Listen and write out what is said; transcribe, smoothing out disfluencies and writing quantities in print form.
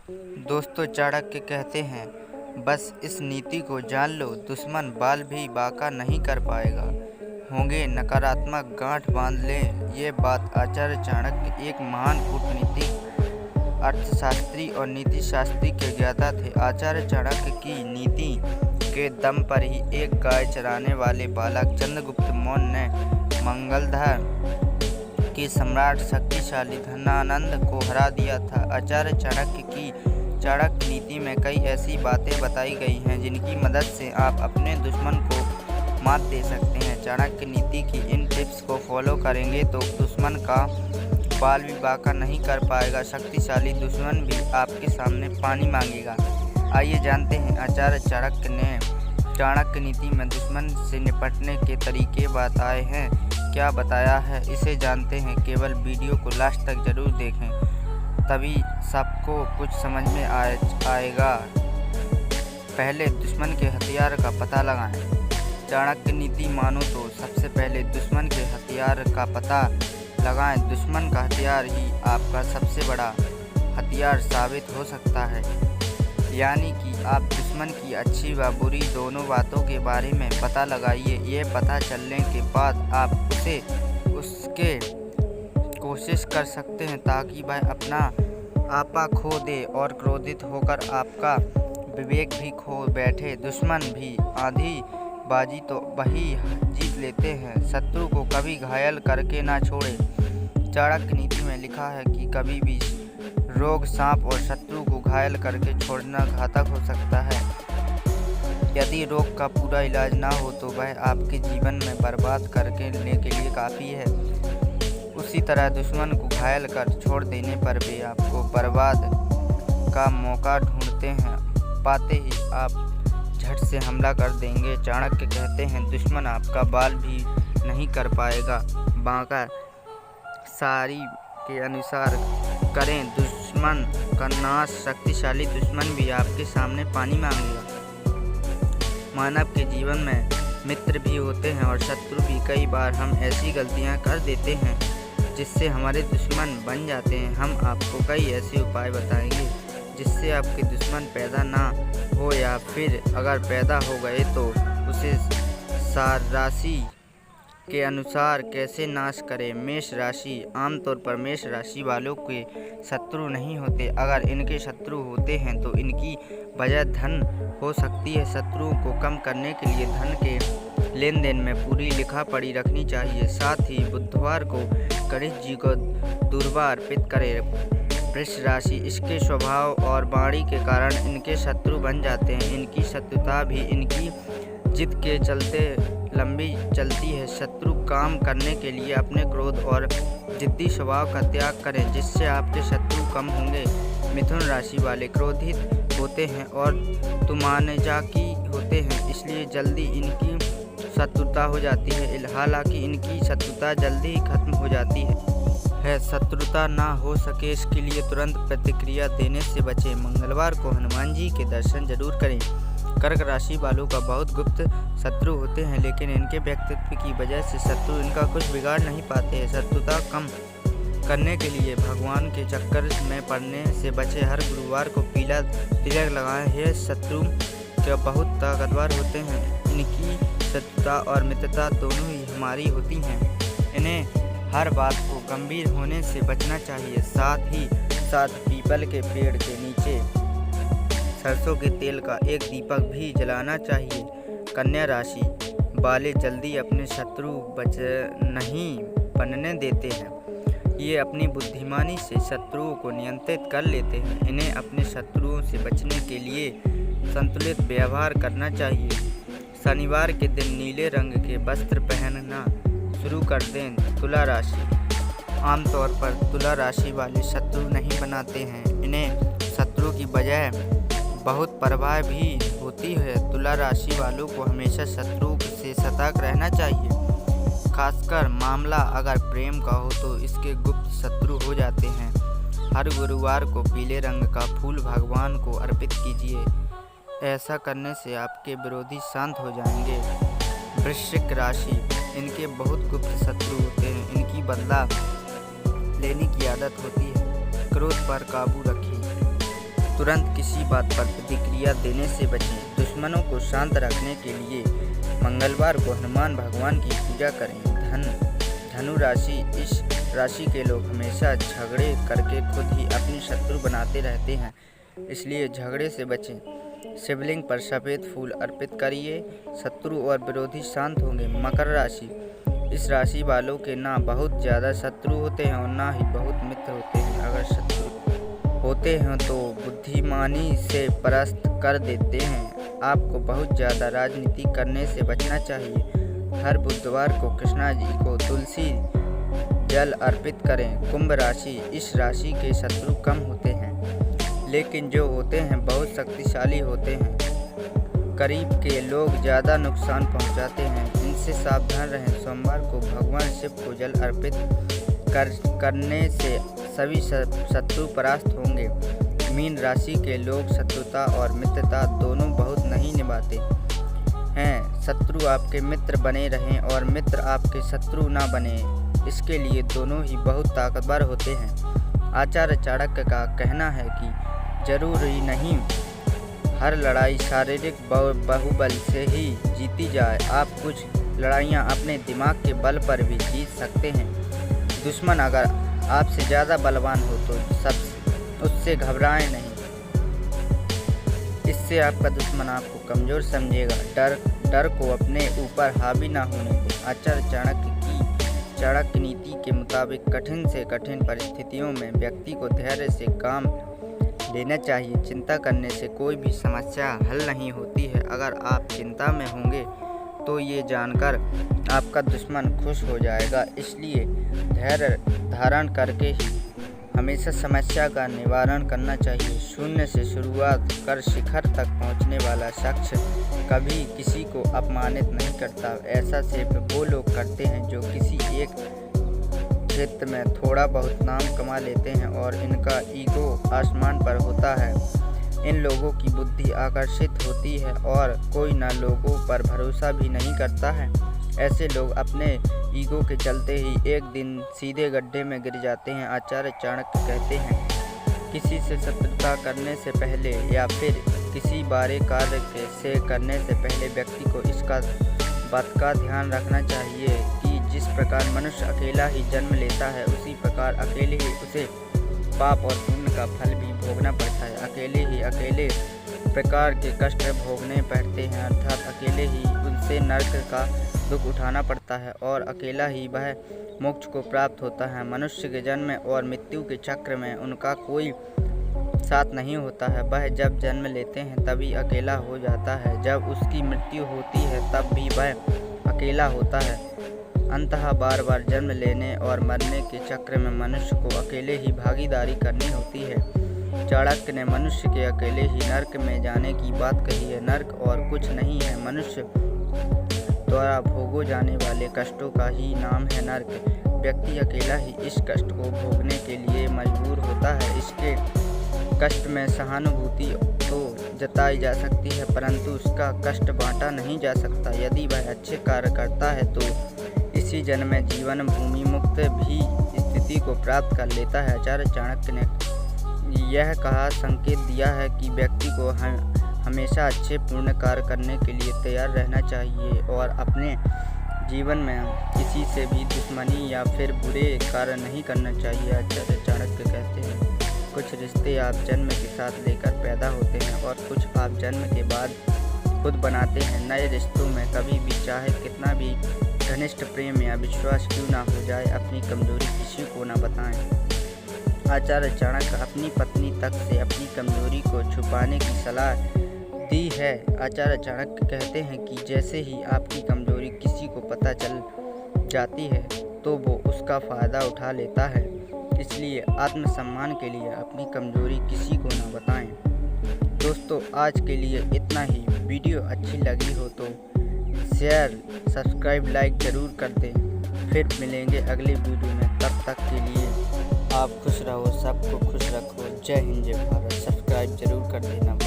दोस्तों, चाणक्य कहते हैं, बस इस नीति को जान लो, दुश्मन बाल भी बांका नहीं कर पाएगा। होंगे नकारात्मक गांठ बांध लें। ये बात आचार्य चाणक्य एक महान कूटनीतिक, अर्थशास्त्री और नीति शास्त्री के ज्ञाता थे। आचार्य चाणक्य की नीति के दम पर ही एक गाय चराने वाले बालक चंद्रगुप्त मौर्य ने मंगलधार के सम्राट शक्तिशाली धनानंद को हरा दिया था। आचार्य चाणक्य की चाणक्य नीति में कई ऐसी बातें बताई गई हैं जिनकी मदद से आप अपने दुश्मन को मात दे सकते हैं। चाणक्य नीति की इन टिप्स को फॉलो करेंगे तो दुश्मन का बाल भी बांका नहीं कर पाएगा। शक्तिशाली दुश्मन भी आपके सामने पानी मांगेगा। आइए जानते हैं आचार्य चाणक्य ने चाणक्य नीति में दुश्मन से निपटने के तरीके बताए हैं। क्या बताया है, इसे जानते हैं। केवल वीडियो को लास्ट तक जरूर देखें, तभी सबको कुछ समझ में आएगा। पहले दुश्मन के हथियार का पता लगाएं। चाणक्य नीति मानो तो सबसे पहले दुश्मन के हथियार का पता लगाएं। दुश्मन का हथियार ही आपका सबसे बड़ा हथियार साबित हो सकता है। यानी कि आप दुश्मन की अच्छी व बुरी दोनों बातों के बारे में पता लगाइए। ये पता चलने के बाद आप उसके कोशिश कर सकते हैं ताकि वह अपना आपा खो दे और क्रोधित होकर आपका विवेक भी खो बैठे। दुश्मन भी आधी बाजी तो वही जीत लेते हैं। शत्रु को कभी घायल करके ना छोड़े। चाणक्य नीति में लिखा है कि कभी भी रोग, सांप और शत्रु को घायल करके छोड़ना घातक हो सकता है। यदि रोग का पूरा इलाज ना हो तो वह आपके जीवन में बर्बाद करने के लिए काफ़ी है। उसी तरह दुश्मन को घायल कर छोड़ देने पर भी आपको बर्बाद का मौका ढूंढते हैं। पाते ही आप झट से हमला कर देंगे। चाणक्य कहते हैं, दुश्मन आपका बाल भी नहीं कर पाएगा बांका। सारी के अनुसार करें दुश्मन का नाश। शक्तिशाली दुश्मन भी आपके सामने पानी मांगेगा। मानव के जीवन में मित्र भी होते हैं और शत्रु भी। कई बार हम ऐसी गलतियां कर देते हैं जिससे हमारे दुश्मन बन जाते हैं। हम आपको कई ऐसे उपाय बताएंगे जिससे आपके दुश्मन पैदा ना हो, या फिर अगर पैदा हो गए तो उसे राशि के अनुसार कैसे नाश करें। मेष राशि। आमतौर पर मेष राशि वालों के शत्रु नहीं होते। अगर इनके शत्रु होते हैं तो इनकी वजह धन हो सकती है। शत्रुओं को कम करने के लिए धन के लेन देन में पूरी लिखा पढ़ी रखनी चाहिए। साथ ही बुधवार को गणेश जी को दूर्वा अर्पित करें। वृष राशि। इसके स्वभाव और वाणी के कारण इनके शत्रु बन जाते हैं। इनकी शत्रुता भी इनकी जिद के चलते लंबी चलती है। शत्रु काम करने के लिए अपने क्रोध और जिद्दी स्वभाव का त्याग करें, जिससे आपके शत्रु कम होंगे। मिथुन राशि वाले क्रोधित होते हैं और तुमानजाकी होते हैं, इसलिए जल्दी इनकी शत्रुता हो जाती है। हालांकि इनकी शत्रुता जल्दी ही खत्म हो जाती है। शत्रुता ना हो सके इसके लिए तुरंत प्रतिक्रिया देने से बचें। मंगलवार को हनुमान जी के दर्शन जरूर करें। कर्क राशि वालों का बहुत गुप्त शत्रु होते हैं, लेकिन इनके व्यक्तित्व की वजह से शत्रु इनका कुछ बिगाड़ नहीं पाते हैं। शत्रुता कम करने के लिए भगवान के चक्कर में पड़ने से बचे। हर गुरुवार को पीला तिलक लगाएं। ये शत्रु के बहुत ताकतवर होते हैं। इनकी शत्रुता और मित्रता दोनों ही हमारी होती हैं। इन्हें हर बात को गंभीर होने से बचना चाहिए। साथ ही साथ पीपल के पेड़ के नीचे सरसों के तेल का एक दीपक भी जलाना चाहिए। कन्या राशि वाले जल्दी अपने शत्रु नहीं बनने देते हैं। ये अपनी बुद्धिमानी से शत्रुओं को नियंत्रित कर लेते हैं। इन्हें अपने शत्रुओं से बचने के लिए संतुलित व्यवहार करना चाहिए। शनिवार के दिन नीले रंग के वस्त्र पहनना शुरू कर दें। तुला राशि। आमतौर पर तुला राशि वाले शत्रु नहीं बनाते हैं। इन्हें शत्रु की बजाय बहुत परवाह भी होती है। तुला राशि वालों को हमेशा शत्रु से सतर्क रहना चाहिए। खासकर मामला अगर प्रेम का हो तो इसके गुप्त शत्रु हो जाते हैं। हर गुरुवार को पीले रंग का फूल भगवान को अर्पित कीजिए। ऐसा करने से आपके विरोधी शांत हो जाएंगे। वृश्चिक राशि। इनके बहुत गुप्त शत्रु होते हैं। इनकी बदला लेने की आदत होती है। क्रोध पर काबू रखिए। तुरंत किसी बात पर प्रतिक्रिया देने से बचें। दुश्मनों को शांत रखने के लिए मंगलवार को हनुमान भगवान की पूजा करें। धनु राशि, इस राशि के लोग हमेशा झगड़े करके खुद ही अपनी शत्रु बनाते रहते हैं, इसलिए झगड़े से बचें। शिवलिंग पर सफ़ेद फूल अर्पित करिए, शत्रु और विरोधी शांत होंगे। मकर राशि, इस राशि वालों के ना बहुत ज़्यादा शत्रु होते हैं और ना ही बहुत मित्र होते हैं। अगर शत्रु होते हैं तो बुद्धिमानी से परास्त कर देते हैं। आपको बहुत ज़्यादा राजनीति करने से बचना चाहिए। हर बुधवार को कृष्णा जी को तुलसी जल अर्पित करें। कुंभ राशि, इस राशि के शत्रु कम होते हैं, लेकिन जो होते हैं बहुत शक्तिशाली होते हैं। करीब के लोग ज़्यादा नुकसान पहुंचाते हैं, इनसे सावधान रहें। सोमवार को भगवान शिव को जल अर्पित करने से सभी शत्रु परास्त होंगे। मीन राशि के लोग शत्रुता और मित्रता दोनों बहुत नहीं निभाते हैं। शत्रु आपके मित्र बने रहें और मित्र आपके शत्रु ना बने, इसके लिए दोनों ही बहुत ताकतवर होते हैं। आचार्य चाणक्य का कहना है कि जरूरी नहीं हर लड़ाई शारीरिक बाहुबल से ही जीती जाए। आप कुछ लड़ाइयाँ अपने दिमाग के बल पर भी जीत सकते हैं। दुश्मन अगर आपसे ज़्यादा बलवान हो तो उससे घबराएं नहीं, इससे आपका दुश्मन आपको कमज़ोर समझेगा। डर को अपने ऊपर हावी ना होने दें। आचार्य चाणक्य नीति के मुताबिक कठिन से कठिन परिस्थितियों में व्यक्ति को धैर्य से काम लेना चाहिए। चिंता करने से कोई भी समस्या हल नहीं होती है। अगर आप चिंता में होंगे तो ये जानकर आपका दुश्मन खुश हो जाएगा, इसलिए धैर्य धारण करके ही हमेशा समस्या का निवारण करना चाहिए। शून्य से शुरुआत कर शिखर तक पहुंचने वाला शख्स कभी किसी को अपमानित नहीं करता। ऐसा सिर्फ वो लोग करते हैं जो किसी एक क्षेत्र में थोड़ा बहुत नाम कमा लेते हैं और इनका ईगो आसमान पर होता है। इन लोगों की बुद्धि आकर्षित होती है और कोई ना लोगों पर भरोसा भी नहीं करता है। ऐसे लोग अपने ईगो के चलते ही एक दिन सीधे गड्ढे में गिर जाते हैं। आचार्य चाणक्य कहते हैं, किसी से शत्रुता करने से पहले या फिर किसी बड़े कार्य से करने से पहले व्यक्ति को इसका बात का ध्यान रखना चाहिए कि जिस प्रकार मनुष्य अकेला ही जन्म लेता है, उसी प्रकार अकेले ही उसे पाप और पुण्य का फल भी भोगना पड़ता है। अकेले प्रकार के कष्ट भोगने पड़ते हैं, अर्थात अकेले ही उनसे नरक का दुख उठाना पड़ता है और अकेला ही वह मोक्ष को प्राप्त होता है। मनुष्य के जन्म और मृत्यु के चक्र में उनका कोई साथ नहीं होता है। वह जब जन्म लेते हैं तभी अकेला हो जाता है, जब उसकी मृत्यु होती है तब भी वह अकेला होता है। अंततः बार बार जन्म लेने और मरने के चक्र में मनुष्य को अकेले ही भागीदारी करनी होती है। चाणक्य ने मनुष्य के अकेले ही नरक में जाने की बात कही है। नरक और कुछ नहीं है, मनुष्य द्वारा भोगे जाने वाले कष्टों का ही नाम है नरक। व्यक्ति अकेला ही इस कष्ट को भोगने के लिए मजबूर होता है। इसके कष्ट में सहानुभूति तो जताई जा सकती है, परंतु उसका कष्ट बांटा नहीं जा सकता। यदि वह अच्छे कार्य करता है तो इसी जन्म में जीवन भूमि मुक्त भी स्थिति को प्राप्त कर लेता है। आचार्य चाणक्य ने यह कहा संकेत दिया है कि व्यक्ति को हमेशा अच्छे पूर्ण कार्य करने के लिए तैयार रहना चाहिए और अपने जीवन में किसी से भी दुश्मनी या फिर बुरे कार्य नहीं करना चाहिए। आचार्य चाणक्य कहते हैं, कुछ रिश्ते आप जन्म के साथ लेकर पैदा होते हैं और कुछ आप जन्म के बाद खुद बनाते हैं। नए रिश्तों में कभी भी चाहे कितना भी घनिष्ठ प्रेम या विश्वास क्यों ना हो जाए, अपनी कमजोरी किसी को ना बताएं। आचार्य चाणक्य अपनी पत्नी तक से अपनी कमजोरी को छुपाने की सलाह दी है। आचार्य चाणक्य कहते हैं कि जैसे ही आपकी कमजोरी किसी को पता चल जाती है तो वो उसका फ़ायदा उठा लेता है, इसलिए आत्मसम्मान के लिए अपनी कमजोरी किसी को ना बताएं। दोस्तों, आज के लिए इतना ही। वीडियो अच्छी लगी हो तो शेयर, सब्सक्राइब, लाइक ज़रूर कर दें। फिर मिलेंगे अगले वीडियो में, तब तक के लिए आप खुश रहो, सबको खुश रखो। जय हिंद, जय भारत। सब्सक्राइब जरूर कर देना।